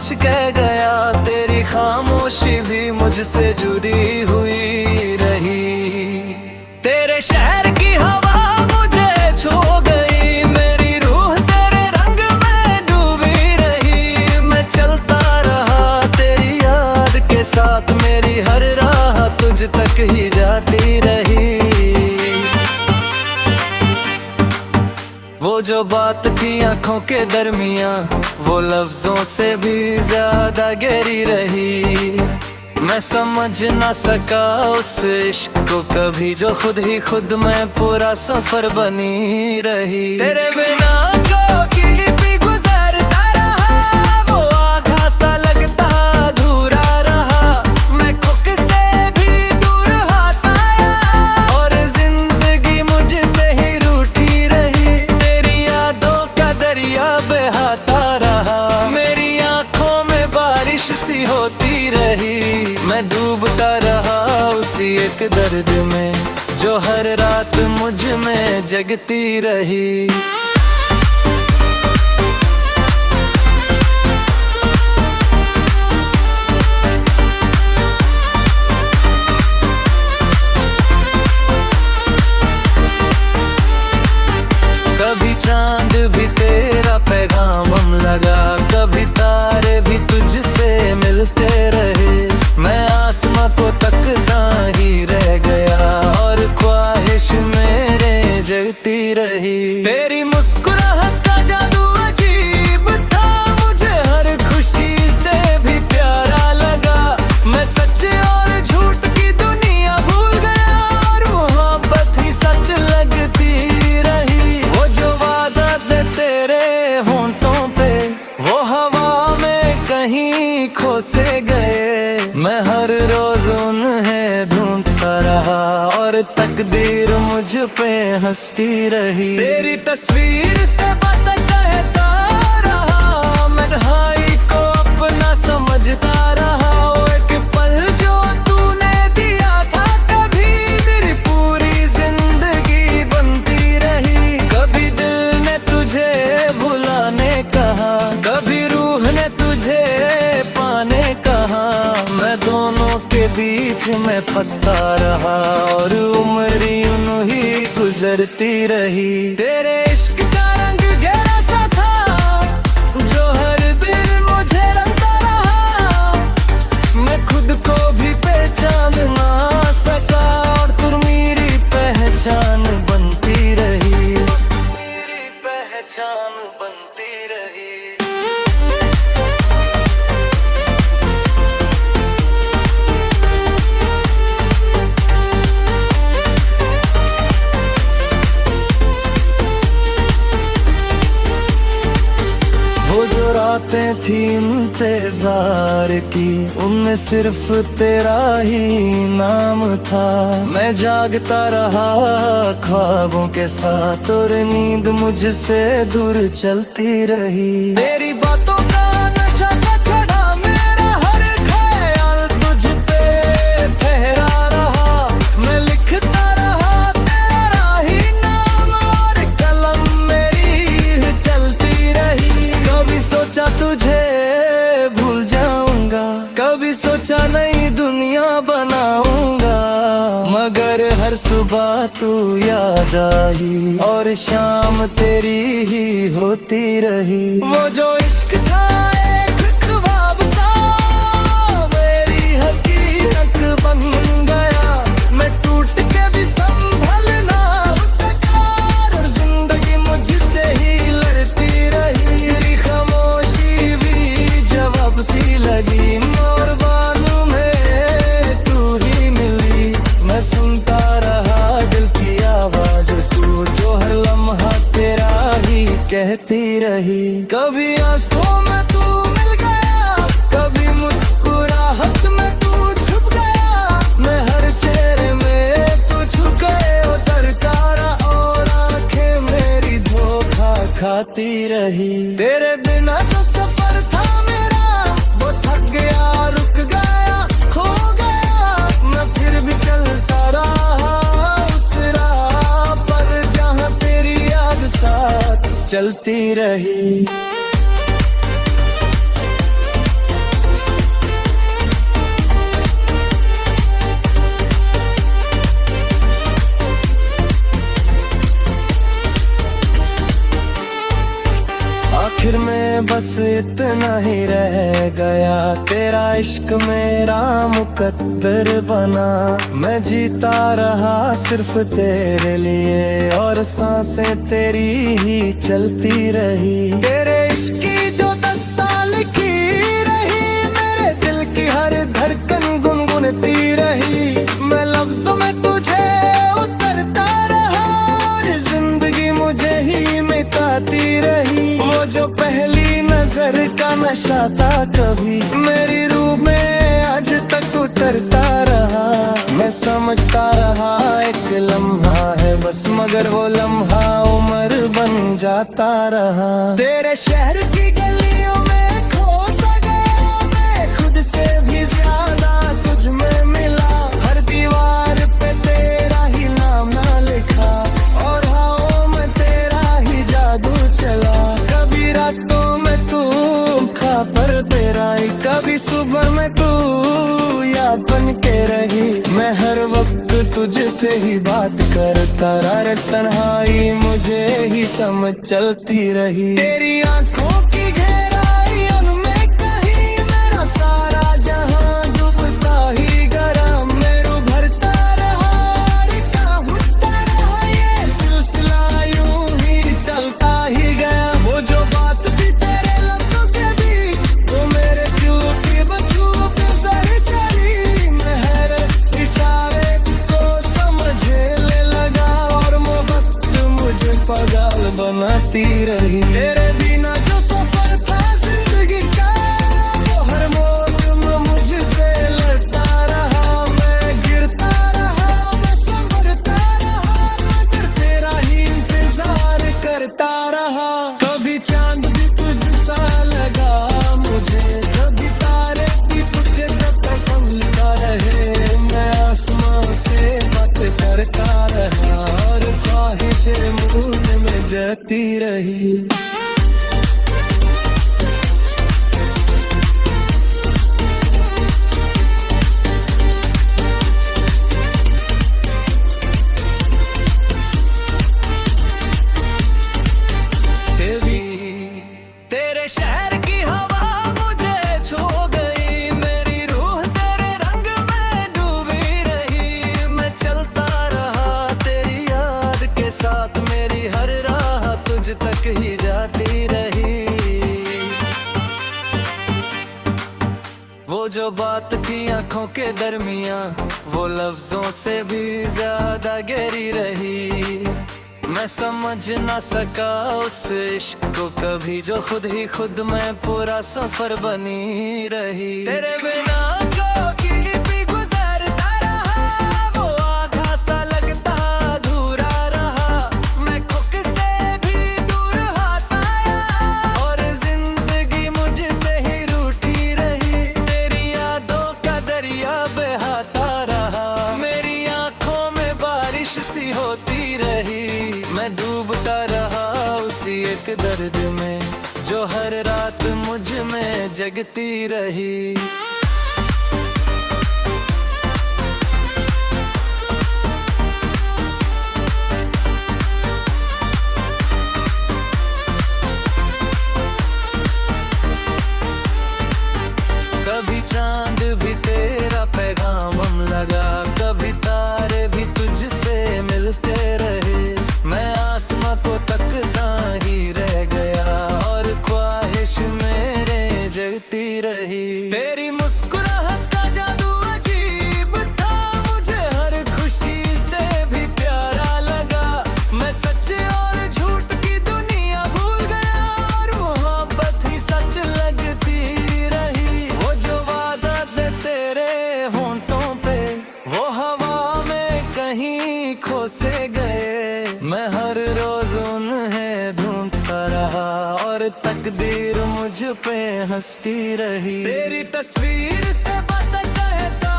कुछ कह गया, तेरी खामोशी भी मुझसे जुड़ी हुई रही। तेरे शहर की हवा मुझे छू गई, मेरी रूह तेरे रंग में डूबी रही। मैं चलता रहा तेरी याद के साथ, मेरी हर राह तुझ तक ही जाती रही। वो जो बात थी आंखों के दरमियां, वो लफ्जों से भी ज्यादा गहरी रही। मैं समझ ना सका उस इश्क को कभी, जो खुद ही खुद में पूरा सफर बनी रही। तेरे बिना जो भी गुजरता रहा, वो आधा सा लगता अधूरा रहा। मैं खुद से भी दूर हाथ आया, और जिंदगी मुझसे ही रूठी रही। तेरी यादों का दरिया बहाता रहा, मेरी आंखों में बारिश सी होती रही। मैं डूबता रहा उसी एक दर्द में, जो हर रात मुझ में जगती रही। कभी चांद भी तेरा पैगाम लगा, कभी तारे भी तुझसे मिलते रहे। मैं आसमां को तकता ही रह गया, और ख्वाहिश मेरे जगती रही। तेरी मुस्कुराहट का जादू अजीब था, मुझे हर खुशी से भी प्यारा लगा। मैं सच और झूठ की दुनिया भूल गया, और मोहब्बत ही सच लगती रही। वो जो वादा थे तेरे होंठों पे, वो हवा में कहीं खो से गए। मैं हर रोज उन्हें ढूंढता रहा, और तकदीर मुझ पे हंसती रही। तेरी तस्वीर से बात कहता रहा, मैं तन्हाई को अपना समझता रहा। वो एक पल जो तूने दिया था, कभी मेरी पूरी जिंदगी बनती रही। कभी दिल ने तुझे भुलाने कहा, कभी रूह ने तुझे पाने कहा। मैं दोनों के बीच में फंसता रहा, और उम्र यूं ही गुजरती रही। तेरे इश्क का रंग गहरा सा था, जो हर दिल मुझे रंगता रहा। मैं खुद को भी पहचान ना सका, और तू मेरी पहचान बनती रही। मेरी पहचान बनती रही। वो जो रातें थी इंतजार की, उनमें सिर्फ तेरा ही नाम था। मैं जागता रहा ख्वाबों के साथ, और नींद मुझसे दूर चलती रही। तेरी बातों का नशा सा चढ़ा, मेरा हर ख्याल तुझ पे ठहरा रहा। मैं लिखता रहा तेरा ही नाम, और कलम मेरी चलती रही। कभी सोचा तुझे भूल जाऊंगा, कभी सोचा नई दुनिया बनाऊंगा। मगर हर सुबह तू याद आई, और शाम तेरी ही होती रही। वो जो इश्क था एक ख्वाब सा, मेरी हकीकत बन गया। मैं टूट के भी संभल ना सका, और जिंदगी मुझसे ही लड़ती रही। तेरी खामोशी भी जवाब सी लगी, मोर बानू में तू ही मिली। मैं सुनता रहा दिल की आवाज तू, जो हर लम्हा तेरा ही कहती रही। कभी आंसुओं में तू मिल गया, कभी मुस्कुराहट में तू छुप गया। मैं हर चेहरे में तू छुप गए उतर तारा, और आंखें मेरी धोखा खाती रही। तेरे बिना जो सफर था मेरा, वो थक गया, रुक गया, खो गया। मैं फिर भी चलता रहा उस राह पर, जहाँ तेरी याद साथ चलती रही। में बस इतना ही रह गया, तेरा इश्क मेरा मुकद्दर बना। मैं जीता रहा सिर्फ तेरे लिए और सांसें तेरी ही चलती रही। तेरे इश्क की जो दस्ता लिखी रही, मेरे दिल की हर धड़कन गुनगुनती रही। मैं लफ्जों में तुझे उतरता रहा और जिंदगी मुझे ही मिटाती रही। वो जो पहली नजर का नशा था कभी मेरी रूह में आज तक उतरता रहा। मैं समझता रहा एक लम्हा है बस, मगर वो लम्हा उम्र बन जाता रहा। तेरे शहर की गलियों में खो सा गया मैं, खुद से भी ज्यादा तुझ में मिला। हर दीवार पे तेरा ही नाम ना लिखा और हवाओं में तेरा ही जादू चला। कभी रातों में तू खा पर तेरा ही, कभी सुबह में तू याद बन के रही। मैं हर वक्त तुझसे ही बात करता रहा, तन्हाई मुझे ही समझ चलती रही। तेरी आंखों की गहराई उनमें कहीं मेरा सारा जहां डूबता ही गरम में उभरता रहा। उठता रहा ये सिलसिला यूं ही चलता ही गया। वो जो बात थी तेरे लफ्जों के भी, वो मेरे दिल की बचू पे सर चढ़ी। मैं हर इशारे को समझने लगा और मोहब्बत मुझे पागल बनाती रही। तेरे बिना जो सफर था जिंदगी का, वो हर मोड़ में मुझसे लड़ता रहा। मैं गिरता रहा, मैं संभलता रहा, मगर तेरा ही इंतजार करता रहा। कभी चांद भी तुझसा लगा मुझे, कभी तारे भी तुझे तक मिलता रहे। मैं आसमां से बात करता रहा और ख्वाहिशें मुझ में जती रही। तेरे शहर की हवा मुझे छू गई, मेरी रूह तेरे रंग में डूबी रही। मैं चलता रहा तेरी याद के साथ, मेरी हर राह तुझ तक ही जाती रही। वो जो बात थी आंखों के दरमियां, वो लफ्जों से भी ज्यादा गहरी रही। मैं समझ ना सका उस इश्क को कभी, जो खुद ही खुद में पूरा सफर बनी रही। तेरे बिना जो कि भी गुजरता रहा, वो आधा सा लगता अधूरा रहा। मैं खुद से भी दूर हाथ आया और जिंदगी मुझसे ही रूठी रही। तेरी यादों का दरिया बहाता रहा, मेरी आंखों में बारिश सी होती रही। मैं डूबता रहा उसी एक दर्द में, जो हर रात मुझ में जगती रही। कभी चांद भी तेरा पैगाम लगा, कभी तारे भी तुझसे मिलते रहे। मैं आसमां को तकता ही रह गया और ख्वाहिश मेरे जगती रही। तेरी मुस्कुराहट का जादू अजीब था, मुझे हर खुशी से भी प्यारा लगा। मैं सच और झूठ की दुनिया भूल गया और मोहब्बत ही सच लगती रही। वो जो वादा थे तेरे होंठों पे, वो हवा में कहीं खो से गए। मैं हर रोज उन्हें ढूंढता रहा और तकदीर मुझ पे हंसती रही। तेरी तस्वीर से बात कहता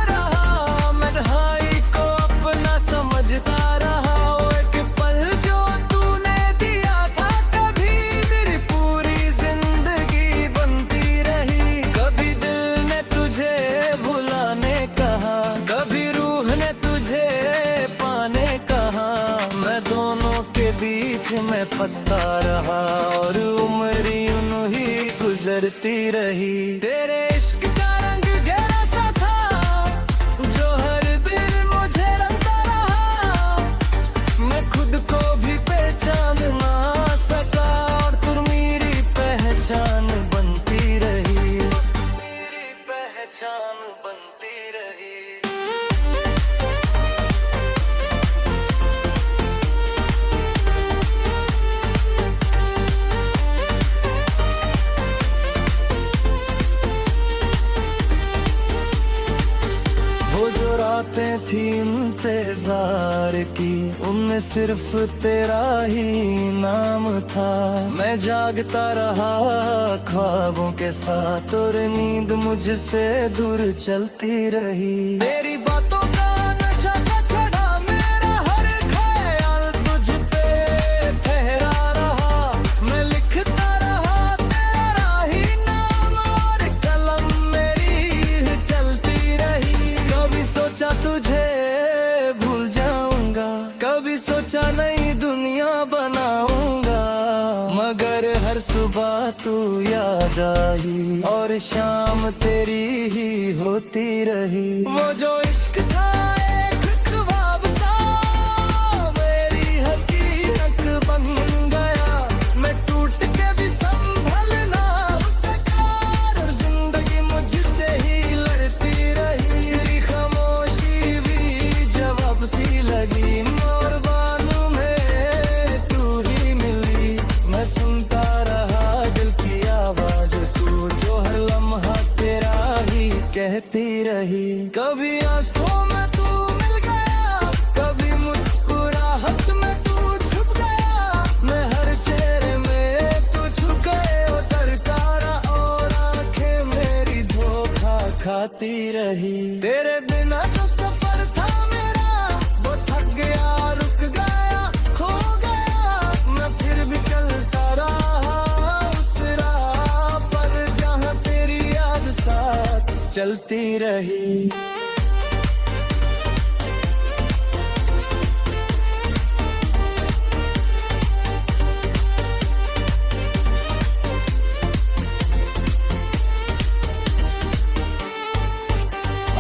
रहा, मैं तन्हाई को अपना समझता रहा। वो एक पल जो तूने दिया था कभी, मेरी पूरी जिंदगी बनती रही। कभी दिल ने तुझे भुलाने कहा, कभी रूह ने तुझे पाने कहा। मैं दोनों के बीच में फंसता रहा और उम्र यूं करती रही। तेरे इश्क का रंग गहरा सा था जो हर दिल मुझे रंगता रहा। मैं खुद को भी पहचान ना सका और तू मेरी पहचान बनती रही, मेरी पहचान बनती रही। वो जो रातें थी इंतजार की उनमें सिर्फ तेरा ही नाम था। मैं जागता रहा ख्वाबों के साथ और नींद मुझसे दूर चलती रही। तेरी बातों का नशा सा चढ़ा मेरा हर ख्याल तुझ पे ठहरा रहा। मैं लिखता रहा तेरा ही नाम और कलम मेरी चलती रही। कभी सोचा तुझे भूल जाऊंगा, कभी सोचा नई दुनिया बनाऊंगा, मगर हर सुबह तू याद आई और शाम तेरी ही होती रही। वो जो इश्क था एक ख्वाब सा मेरी हकीकत बन गया। मैं टूट के भी संभल ना सका और जिंदगी मुझसे ही लड़ती रही। तेरी खामोशी भी जवाब सी लगी, मोर बानों में तू ही मिली। मैं सुनता रहा दिल की आवाज तू जो हर लम्हा तेरा ही कहती रही। कभी आंसुओं में तू मिल गया, कभी मुस्कुराहट में तू छुप गया। मैं हर चेहरे में तू छुप गए उतरता रहा और आंखें मेरी धोखा खाती रही। तेरे बिना जो सफर था मेरा वो थक गया, रुक गया, खो गया। मैं फिर भी चलता रहा उस राह पर जहाँ तेरी याद साथ चलती रही।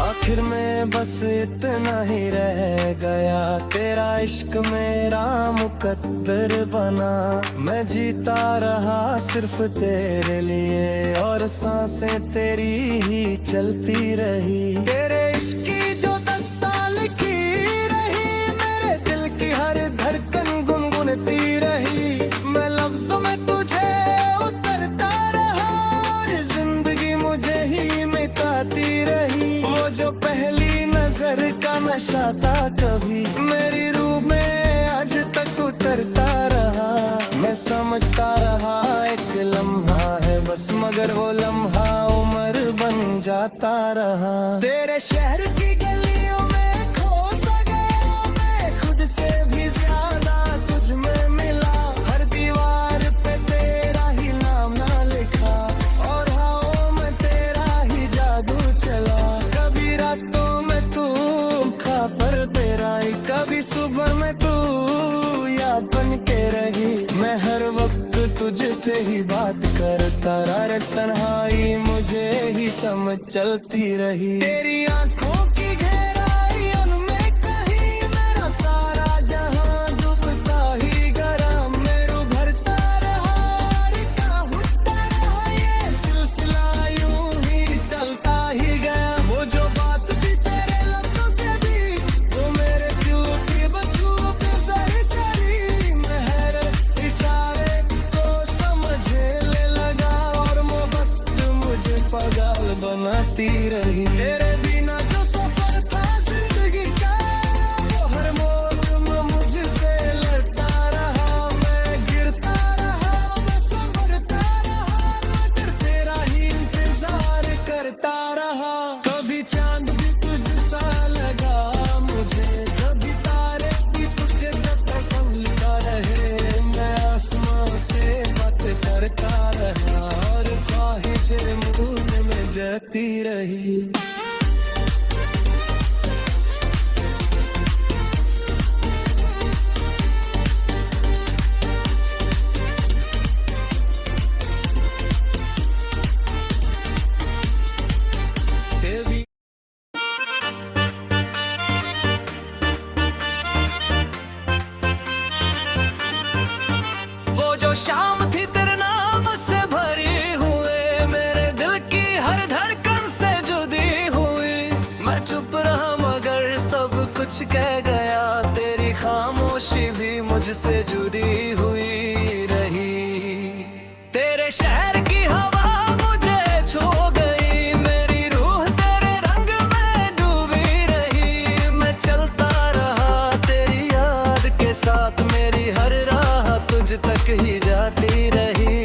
आखिर में बस इतना ही रह गया, तेरा इश्क मेरा मुकद्दर बना। मैं जीता रहा सिर्फ तेरे लिए और सांसें तेरी ही चलती रही। तेरे इश्क की जो दस्तां लिखी रही मेरे दिल की हर धड़कन गुनगुनती रही। मैं लफ्जों में तुझे उतरता रहा और जिंदगी मुझे ही मिटाती रही। वो जो पहली नजर का नशा था कभी मेरी रूह में आज तक उतरता रहा। मैं समझता रहा एक लम्हा है बस, मगर वो लम्हा उम्र बन जाता रहा। तेरे शहर की गलियों में खो सा गया मैं, खुद से भी ज्यादा तुझ में मिला। हर दीवार पे तेरा ही नाम ना लिखा और हवाओं में तेरा ही जादू चला। कभी रातों में तू खा पर तेरा ही, कभी सुबह में तू याद बन के रही। मैं हर वक्त तुझसे ही बात करता रहा, तन्हाई मुझे ही समझ चलती रही। तेरी आंखों की गहराइयों में कहीं मेरा सारा जहां डूबता ही गया। मेरू भरता रहा और उठता रहा, ये सिलसिला यूं ही चलता ही गया। वो जो बात थी तेरे लफ्जों के भी वो मेरे दिल की बच्चों पे सर चढ़ी। मैं हर इशारे को समझने लगा और मोहब्बत मुझे पागल बनाती रही। तेरे बिना जो सफर था जिंदगी का वो हर मोड़ में मुझसे लड़ता रहा। मैं गिरता रहा, मैं संभलता रहा, मगर तेरा ही इंतजार करता रहा। कभी चांद भी तुझसा लगा मुझे, कभी तारे भी तुझे टकटका रहे। मैं आसमां से बात करता रहा और ख्वाहिशें मुंह में जाती रही। मुझसे जुड़ी हुई रही। तेरे शहर की हवा मुझे छू गई, मेरी रूह तेरे रंग में डूबी रही। मैं चलता रहा तेरी याद के साथ, मेरी हर राह तुझ तक ही जाती रही।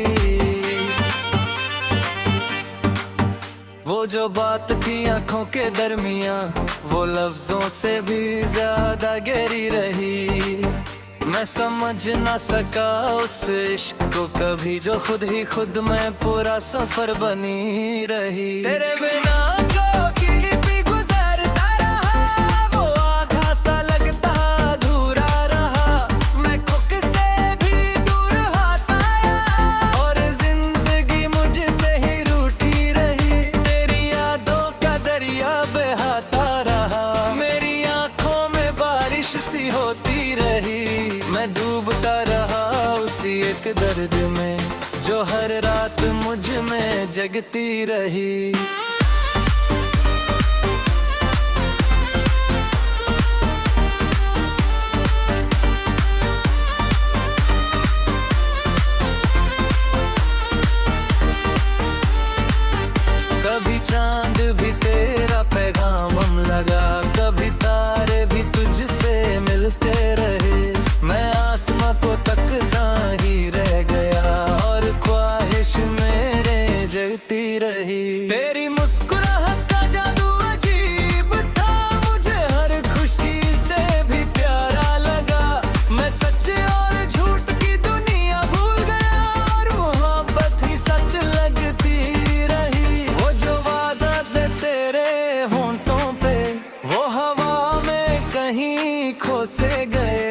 वो जो बात थी आंखों के दरमियां, वो लफ्जों से भी ज्यादा गहरी रही। मैं समझ ना सका उस इश्क को कभी, जो खुद ही खुद में पूरा सफर बनी रही। तेरे बिना जो की भी गुजरता रहा, वो आधा सा लगता अधूरा रहा। मैं खुद से भी दूर हाथ आया, और जिंदगी मुझसे ही रूठी रही। तेरी यादों का दरिया बहाता रहा, मेरी आंखों में बारिश सी होती रही। मैं डूबता रहा उसी एक दर्द में, जो हर रात मुझ में जगती रही। कभी चांद भी तेरा पैगाम लगा, कभी तारे भी तुझसे मिलते रहे। मैं आसमां को तकता ही रह गया, और ख्वाहिश मेरे जगती रही। तेरी मुस्कुराहट का जादू अजीब था, मुझे हर खुशी से भी प्यारा लगा। मैं सच और झूठ की दुनिया भूल गया, और मोहब्बत ही सच लगती रही। वो जो वादा थे तेरे होंठों पे, वो हवा में कहीं खो से गए।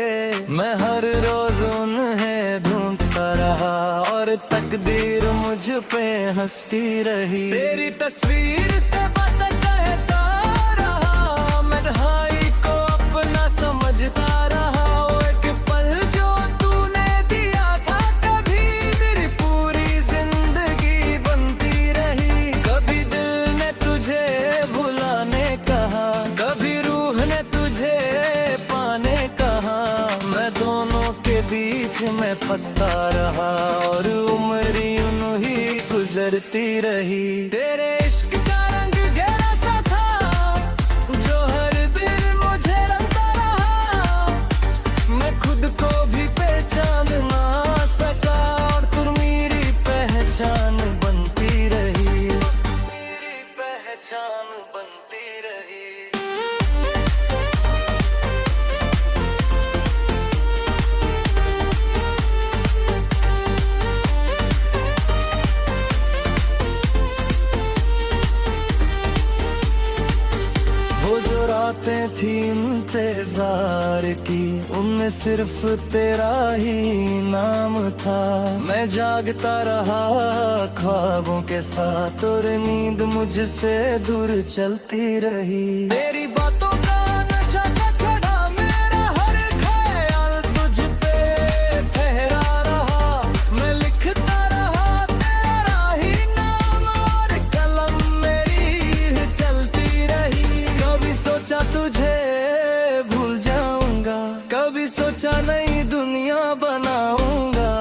मैं हर रोज उन्हें ढूंढता रहा, और तकदीर मुझ पे हंसती रही। तेरी तस्वीर से बात कहता रहा, मैं तन्हाई को अपना समझता रहा। वो एक पल जो तूने दिया था, कभी मेरी पूरी जिंदगी बनती रही। कभी दिल ने तुझे भुलाने कहा, कभी रूह ने तुझे पाने कहा। मैं दोनों के बीच में फंसता रहा, और उम्र यूं ही गुजरती रही। तेरे इश्क का रंग गहरा सा था, जो हर दिल मुझे रंगता रहा। मैं खुद को भी पहचान ना सका, और तुम मेरी पहचान बनती रही। मेरी पहचान बनती रही। वो जो रातें थी इंतजार की, उनमें सिर्फ तेरा ही नाम था। मैं जागता रहा ख्वाबों के साथ, और नींद मुझसे दूर चलती रही। तेरी बातों का नशा सा चढ़ा, मेरा हर ख्याल तुझ पे ठहरा रहा। मैं लिखता रहा तेरा ही नाम, और कलम मेरी चलती रही। कभी सोचा तुझे भूल जाऊंगा, कभी सोचा नई दुनिया बनाऊंगा।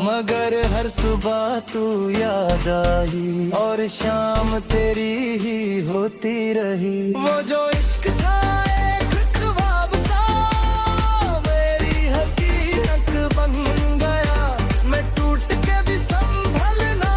मगर हर सुबह तू याद आई, और शाम तेरी ही होती रही। वो जो इश्क था एक ख्वाब सा, मेरी हकीकत बन गया। मैं टूट के भी संभल ना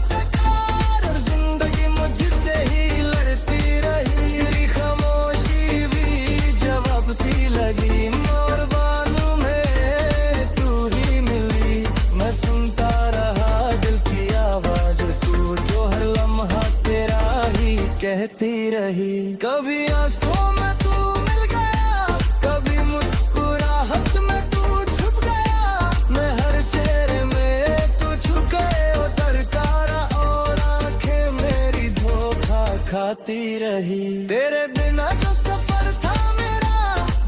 सका, और जिंदगी मुझसे ही लड़ती रही। तेरी खामोशी भी जवाब सी लगी, मोर बानू में तू ही मिली। मैं सुनता रहा दिल की आवाज तू, जो हर लम्हा तेरा ही कहती रही। कभी आंसुओं में तू मिल गया, कभी मुस्कुराहट में तू छुप गया। मैं हर चेहरे में तू छुके उतर कारा, और आंखें मेरी धोखा खाती रही। तेरे बिना जो सफर था मेरा,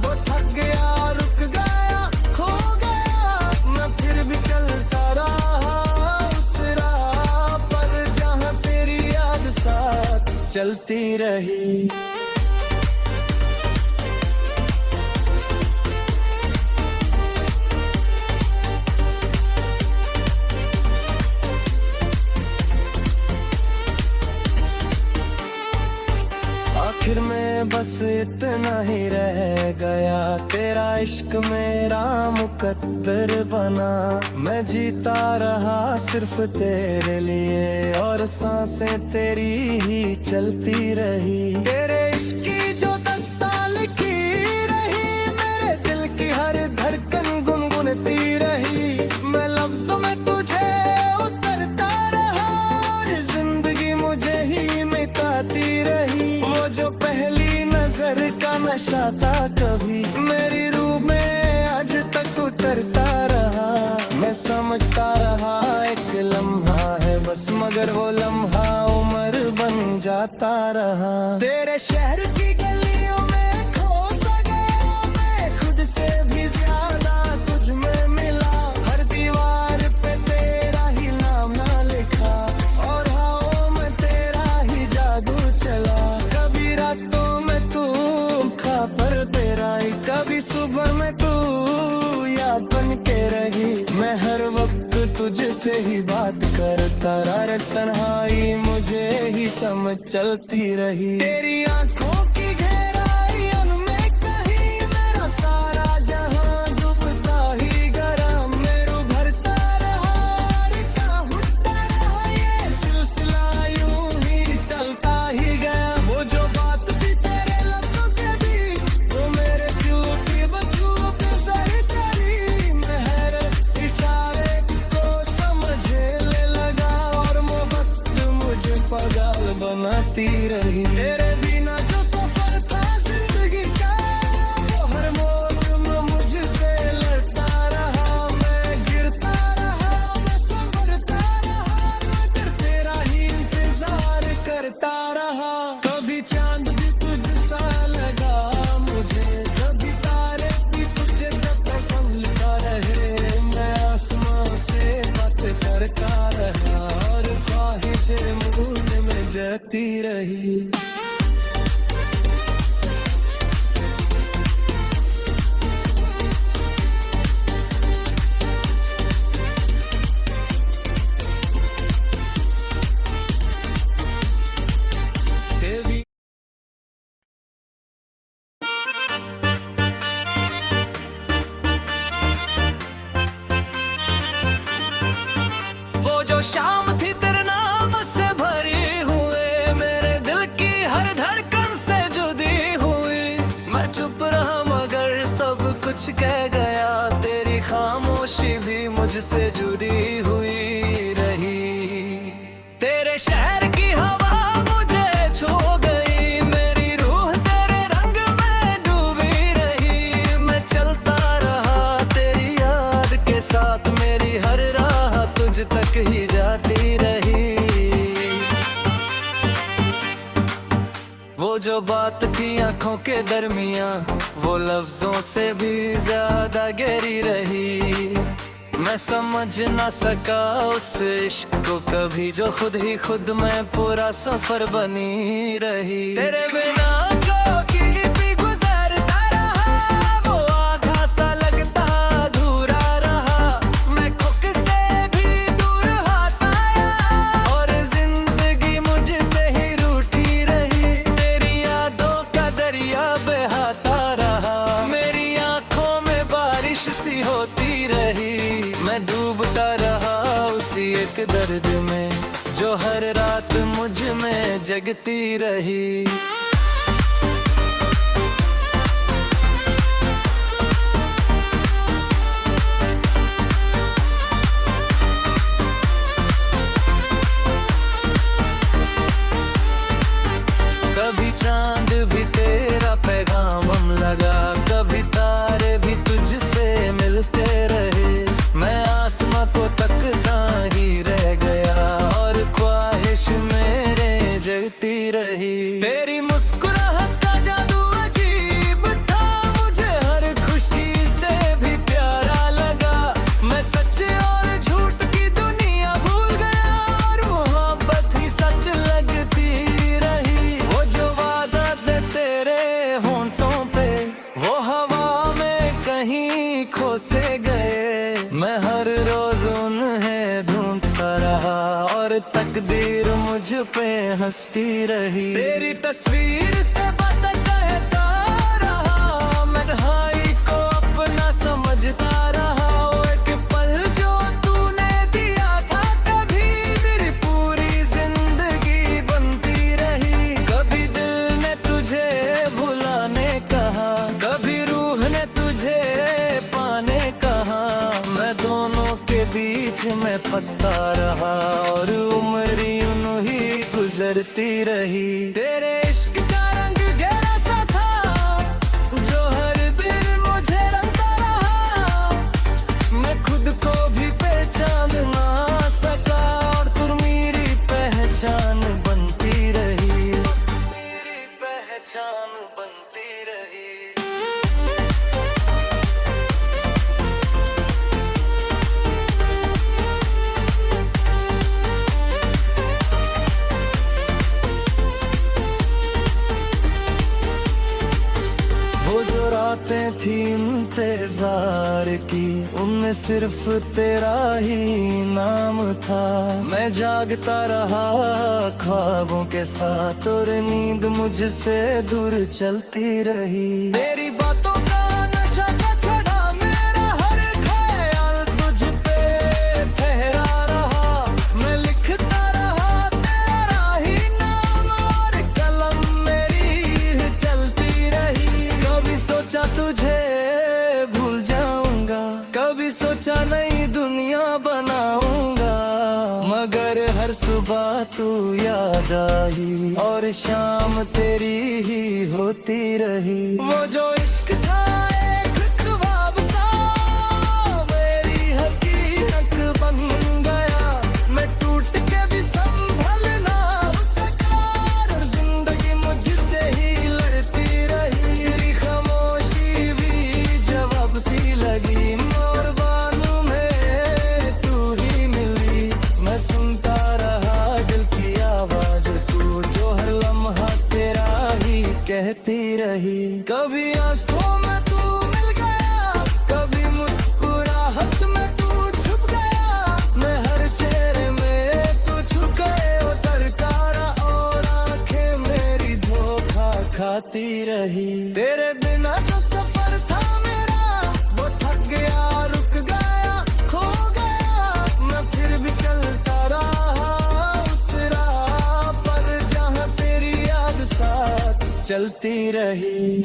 वो थक गया, रुक गया, खो गया। मैं फिर भी चलता रहा उस राह पर, जहाँ तेरी याद साथ चलती रही। बस इतना ही रह गया, तेरा इश्क मेरा मुकद्दर बना। मैं जीता रहा सिर्फ तेरे लिए, और सांसें तेरी ही चलती रही। तेरे इश्क की जो दस्तां लिखी रही, मेरे दिल की हर धड़कन गुनगुनती रही। मैं लफ्ज़ों में तुझे उतरता रहा, और जिंदगी मुझे ही मिटाती रही। वो जो पहली नजर का नशा था कभी मेरी रूह में आज तक उतरता रहा। मैं समझता रहा एक लम्हा है बस, मगर वो लम्हा उम्र बन जाता रहा। तेरे शहर की गलियों में खो सा गया मैं, खुद से भी ज्यादा तुझ में मिला। हर दीवार पे तेरा ही नाम ना लिखा, और हवाओं में तेरा ही जादू चला। कभी रातों में तू खा पर तेरा ही, कभी सुबह में तू याद बन के रही। मैं हर वक्त तुझसे ही बात करता रहा, तन्हाई मुझे ही समझ चलती रही। तेरी आंखों की गहराइयों में कहीं मेरा सारा जहां डूबता ही गरम में उभरता रहा। उठता रहा ये सिलसिला यूं ही चलता ही गया। वो जो बात थी तेरे लफ्ज़ों के भी, वो मेरे दिल की बच्चों पे सही चली। मैं हर इशारे को समझने लगा, और मोहब्बत मुझे पागल बनाती रही। तेरे बिना जो सफर था जिंदगी का, वो हर मोड़ में मुझसे लड़ता रहा। मैं गिरता रहा, मैं संभलता रहा, मगर तेरा ही इंतजार करता रहा। कभी चांद भी तुझसा लगा मुझे, कभी तारे भी तुझे पकड़ता रहे। मैं आसमां से बात करता रहा, और ख्वाहिशें मुझ में जती रही। तेरी वो जो शाम थी तेरे नाम से भरी हुए, मेरे दिल की हर धड़कन से जुदी हुई। मैं चुप रहा मगर सब कुछ कह गया, तेरी खामोशी भी मुझसे जुड़ी हुई रही। तेरे शहर की हवा मुझे छू गई, मेरी रूह तेरे रंग में डूबी रही। मैं चलता रहा तेरी याद के साथ, मेरी हर राह तुझ तक ही जाती रही। वो जो बात थी आंखों के दरमियां, वो लफ्जों से भी ज्यादा गहरी रही। मैं समझ ना सका उस इश्क को कभी, जो खुद ही खुद में पूरा सफर बनी रही। तेरे बिना जो कि भी गुजरता रहा, वो आधा सा लगता अधूरा रहा। मैं खुद से भी दूर हाथ आया, और जिंदगी मुझसे ही रूठी रही। तेरी यादों का दरिया बहाता रहा, मेरी आंखों में बारिश सी होती रही। मैं डूबता रहा उसी एक दर्द में, जो हर रात मुझ में जगती रही। कभी चांद भी तेरा पैगाम लगा, कभी तारे भी तुझसे मिलते रहे। मैं आसमां को तकता ही रह गया, और ख्वाहिश मेरे जगती रही। तेरी मुस्कुराहट का जादू अजीब था, मुझे हर खुशी से भी प्यारा लगा। मैं सच और झूठ की दुनिया भूल गया, और मोहब्बत ही सच लगती रही। वो जो वादा थे तेरे होंठों पे, वो हवा में कहीं खो से गए। मैं हर रोज उन्हें ढूंढता रहा, और तकदीर मुझ पे हंसती रही। तेरी तस्वीर से बातें कह हंसता रहा और उम्र यूं ही गुजरती रही। तेरे इश्क का रंग गहरा सा था जो हर दिल मुझे रंगता रहा। मैं खुद को भी पहचान ना सका और तू मेरी पहचान बनती रही, मेरी पहचान बनती रही। वो जो रातें थी इंतजार की उनमें सिर्फ तेरा ही नाम था। मैं जागता रहा ख्वाबों के साथ और नींद मुझसे दूर चलती रही। तेरी बातों का नशा सा चढ़ा मेरा हर ख्याल तुझ पे ठहरा रहा। मैं लिखता रहा तेरा ही नाम और कलम मेरी चलती रही। कभी सोचा तुझे भूल जाऊंगा, कभी सोचा नई दुनिया बनाऊंगा, मगर हर सुबह तू याद आई और शाम तेरी ही होती रही। वो जो इश्क था एक ख्वाब सा मेरी हकीकत बन गया। मैं टूट के भी संभल ना सका और जिंदगी मुझसे ही लड़ती रही। तेरी खामोशी भी जवाब सी लगी, मोर बानू में तू ही मिली। मैं सुनता रहा दिल की आवाज तू जो हर लम्हा तेरा ही कहती रही। कभी आंसुओं में तू मिल गया, कभी मुस्कुराहट में तू छुप गया। मैं हर चेहरे में तू छुपे उतरता रहा और आंखें मेरी धोखा खाती रही। तेरे बिना जो सफर था मेरा वो थक गया, रुक गया, खो गया। मैं फिर भी चलता रहा उस राह पर जहाँ तेरी याद साथ चलती रही।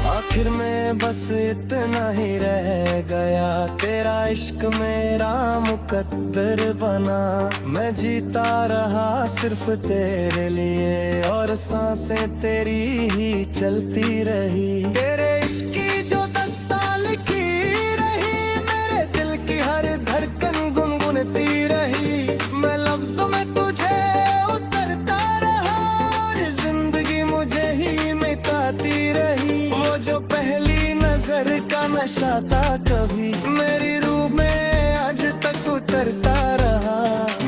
आखिर में बस इतना ही रह गया, तेरा इश्क मेरा मुकद्दर बना। मैं जीता रहा सिर्फ तेरे लिए और सांसें तेरी ही चलती रही। तेरे इश्क की जो दस्तां लिखी रही मेरे दिल की हर धड़कन गुनगुनती रही। मैं लफ्जों में तुझे उतरता रहा और जिंदगी मुझे ही मिटाती रही। वो जो पहली नजर का नशा था कभी मेरी रूह में आज तक उतरता रहा।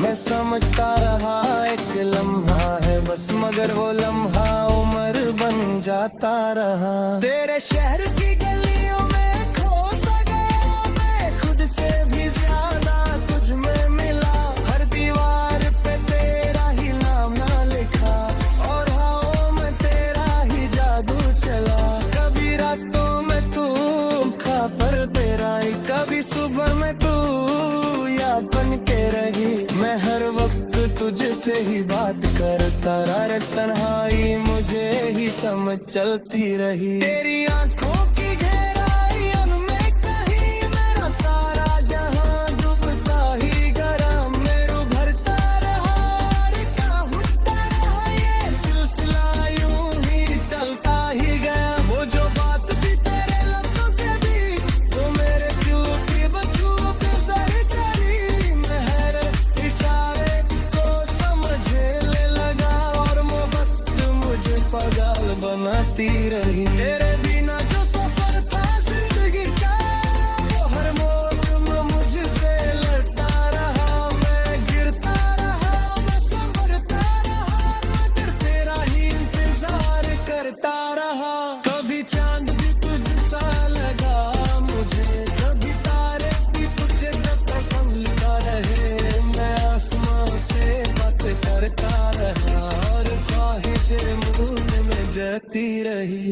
मैं समझता रहा एक लम्हा है बस, मगर वो लम्हा उम्र बन जाता रहा। तेरे शहर की गलियों में खो सा गया मैं, खुद से भी ज्यादा तुझ में मिला। हर दीवार पे तेरा ही नाम ना लिखा और हवाओं में तेरा ही जादू चला। कभी रातों में तू खा पर तेरा ही, कभी सुबह में तू याद बन के रही। मैं हर वक्त तुझसे ही बात करता रहा, तन्हाई मुझे ही समझ चलती रही। तेरी आंखों की गहराइयों में कहीं मेरा सारा जहां डूबता ही गया। मेरू भरता रहा और कहता रहा ये सिलसिला यूं ही चलता ही गया। वो जो बात थी तेरे लफ्जों के भी वो मेरे दिल की बच्चों पे सर चढ़ी। मैं हर इशारे को समझने लगा और मोहब्बत मुझे पागल बनाती रही। तेरे बिना जो सफर था जिंदगी का वो हर मोड़ में मुझसे लड़ता रहा। मैं गिरता रहा, मैं संभलता रहा, मगर तेरा ही इंतजार करता रहा। कभी चांद भी तुझसा लगा मुझे, कभी तारे भी तुझे तकता रहे। मैं आसमां से बात करता रहा और ख्वाहिशें मुंह में जती रही।